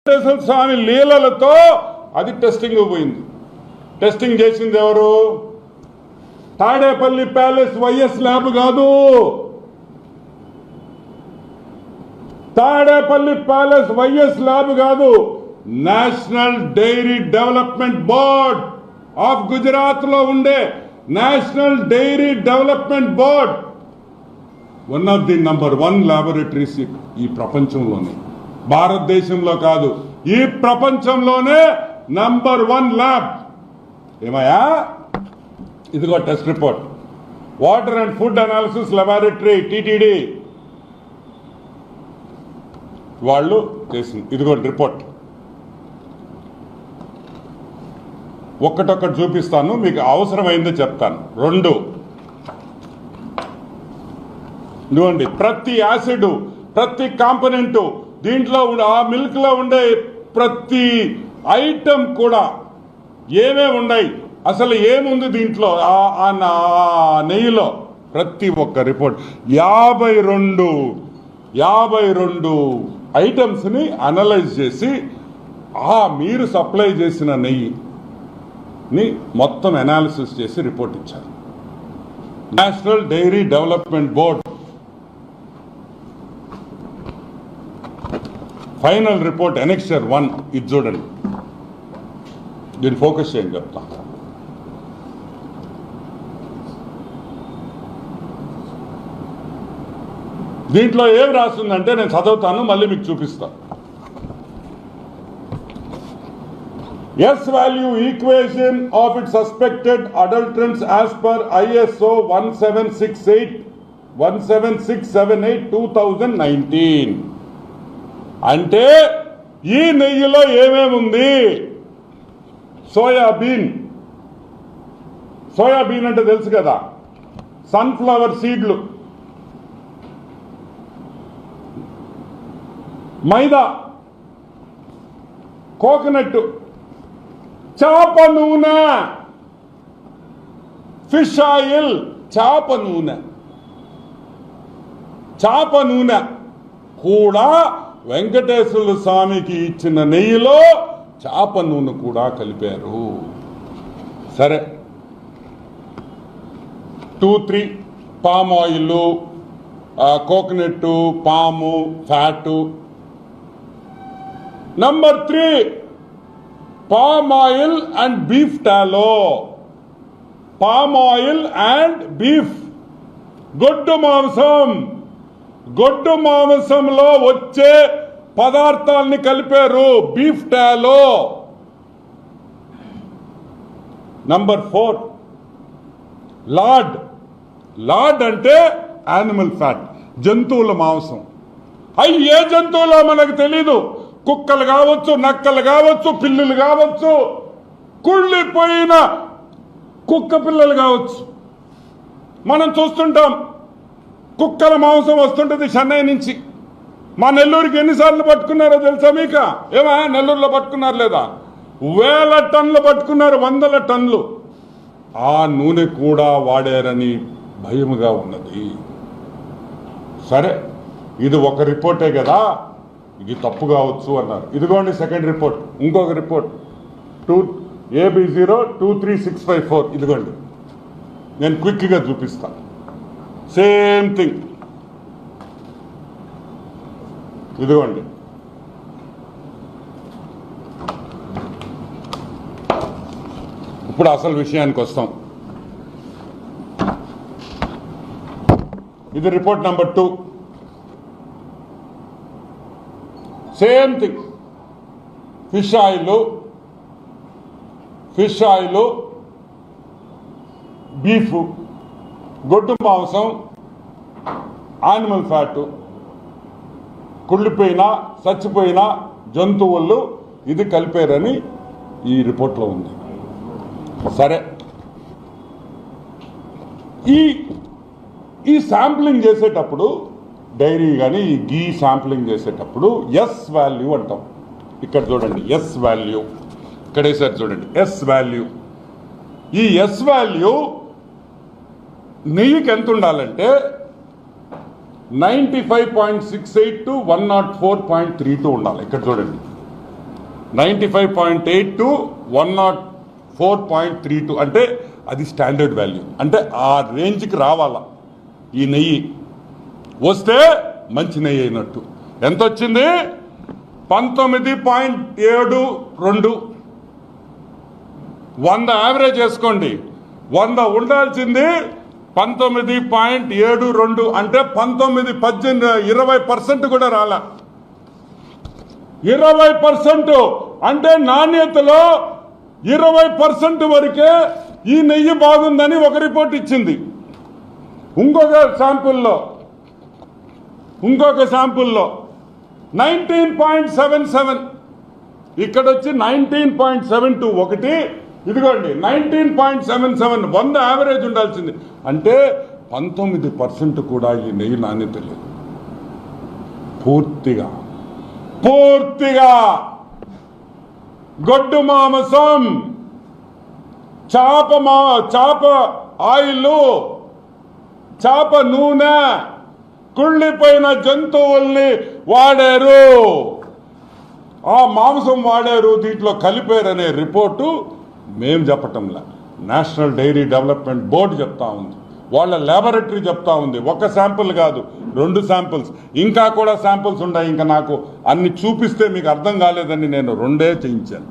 వెంకటేశ్వర స్వామి లీలలతో అది టెస్టింగ్ పోయింది. టెస్టింగ్ చేసింది ఎవరు? తాడేపల్లి ప్యాలెస్ వైఎస్ ల్యాబ్ కాదు. తాడేపల్లి ప్యాలెస్ వైఎస్ ల్యాబ్ కాదు. National dairy development board of Gujarat లో ఉండే national dairy development board one of the number 1 laboratories ఈ ప్రపంచంలోనే, భారతదేశంలో కాదు, ఈ ప్రపంచంలోనే నంబర్ 1 ల్యాబ్. ఏమయ్యా, ఇదిగో test report. Water and food analysis laboratory TTD వాళ్ళు చేసింది. ఇదిగో రిపోర్ట్. ఒక్కటొక్కటి చూపిస్తాను, మీకు అవసరమైందో చెప్తాను. 2 ఇదిగోండి, ప్రతి యాసిడ్, ప్రతి కాంపోనెంట్, దీంట్లో ఆ మిల్క్ లో ఉండే ప్రతి ఐటమ్ కూడా ఏమేమి ఉన్నాయి, అసలు ఏముంది దీంట్లో, ఆ నెయ్యిలో, ప్రతి ఒక్క రిపోర్ట్ 52 ఐటమ్స్ ని అనలైజ్ చేసి మీరు సప్లై చేసిన నెయ్యిని మొత్తం అనాలిసిస్ చేసి రిపోర్ట్ ఇచ్చారు. National dairy development board final report annexure 1 ఇది చూడండి. దీన్ని ఫోకస్ చేయండి చెప్తా. దీంట్లో ఏం రాస్తుందంటే నేను చదువుతాను, మళ్ళీ మీకు చూపిస్తాను. S value equation of it suspected adulterants as per ISO 17678 2019. అంటే ఈ నెయ్యిలో ఏమేముంది? సోయాబీన్ అంటే తెలుసు కదా, సన్ఫ్లవర్ సీడ్లు, మైదా, కోకోనట్, చేప నూనె, ఫిష్ ఆయిల్, చేప నూనె కూడా వెంకటేశ్వర స్వామికి ఇచ్చిన నెయ్యిలో చేప నూనె కూడా కలిపారు. సరే, 2-3 పామ్ ఆయిల్, కోకోనట్, పాము, fat. Number 3 palm oil and beef టాలో. Palm oil and beef, గొడ్డు మాంసంలో వచ్చే పదార్థాలని కలిపారు, బీఫ్ టాలో. నంబర్ 4 లార్డ్ అంటే యానిమల్ ఫ్యాట్, జంతువుల మాంసం. ఏ జంతువులో మనకు తెలీదు. కుక్కలు కావచ్చు, నక్కలు కావచ్చు, పిల్లులు కావచ్చు, కుళ్ళిపోయిన కుక్క పిల్లలు కావచ్చు. మనం చూస్తుంటాం, కుక్కల మాంసం వస్తుంటుంది చెన్నై నుంచి. మా నెల్లూరుకి ఎన్నిసార్లు పట్టుకున్నారో తెలుసా మీకు? నెల్లూరులో పట్టుకున్నారు లేదా? 1000 టన్నులు పట్టుకున్నారు, 100 టన్నులు. ఆ నూనె కూడా వాడారని భయముగా ఉన్నది. సరే, ఇది ఒక రిపోర్టే కదా, ఇది తప్పు కావచ్చు అన్నారు. ఇదిగోండి సెకండ్ రిపోర్ట్, ఇంకొక రిపోర్ట్ AB02365 ఇదిగోండి, నేను క్విక్గా చూపిస్తాను. సేమ్ థింగ్, ఇదిగోండి. ఇప్పుడు అసలు విషయానికి వస్తాం. ఇది report number 2. Same thing, fish oil, beef, గొడ్డు మాంసం, యానిమల్ ఫ్యాట్, కుళ్ళిపోయిన చచ్చిపోయిన జంతువులు ఇది కలిపారని ఈ రిపోర్ట్లో ఉంది. సరే, ఈ శాంప్లింగ్ చేసేటప్పుడు, డైరీ కానీ ఈ గీ శాంప్లింగ్ చేసేటప్పుడు ఎస్ వాల్యూ అంటాం. ఇక్కడ చూడండి, ఎస్ వాల్యూ ఇక్కడ వేసారు చూడండి, ఎస్ వాల్యూ. ఈ ఎస్ వాల్యూ నెయ్యికి ఎంత ఉండాలంటే 95.68 to 104.32 ఉండాలి. ఇక్కడ చూడండి 95.8 to 104.32 అంటే అది స్టాండర్డ్ వాల్యూ. అంటే ఆ రేంజ్కి రావాలా ఈ నెయ్యి, వస్తే మంచి నెయ్యి అయినట్టు. ఎంత వచ్చింది? 19.72. 100 యావరేజ్ వేసుకోండి. 100 ఉండాల్సింది 19.72. అంటే 19, 18, 20% కూడా రాలా. 20% అంటే నాణ్యతలో 20% వరకే ఈ నెయ్యి బాగుందని ఒక రిపోర్ట్ ఇచ్చింది. ఇంకొక శాంపుల్లో 19.77, ఇక్కడ వచ్చి 19.72 ఒకటి, ఇదిగోండి 19.77. 100 యావరేజ్ ఉండాల్సింది. అంటే 19% కూడా ఈ నెయ్యి నాణ్యత లేదు. పూర్తిగా గొడ్డు మాంసం, చాప ఆయిల్, చాప నూనె, కుళ్ళిపోయిన జంతువుల్ని వాడారు, ఆ మాంసం వాడారు, దీంట్లో కలిపారనే రిపోర్టు మేం చెప్పటంలా, నేషనల్ డైరీ డెవలప్మెంట్ బోర్డు చెప్తా ఉంది, వాళ్ళ ల్యాబొరేటరీ చెప్తా ఉంది. ఒక శాంపుల్ కాదు, 2 శాంపుల్స్, ఇంకా కూడా శాంపుల్స్ ఉన్నాయి. ఇంకా నాకు అన్ని చూపిస్తే మీకు అర్థం కాలేదని నేను 2 చేయించాను.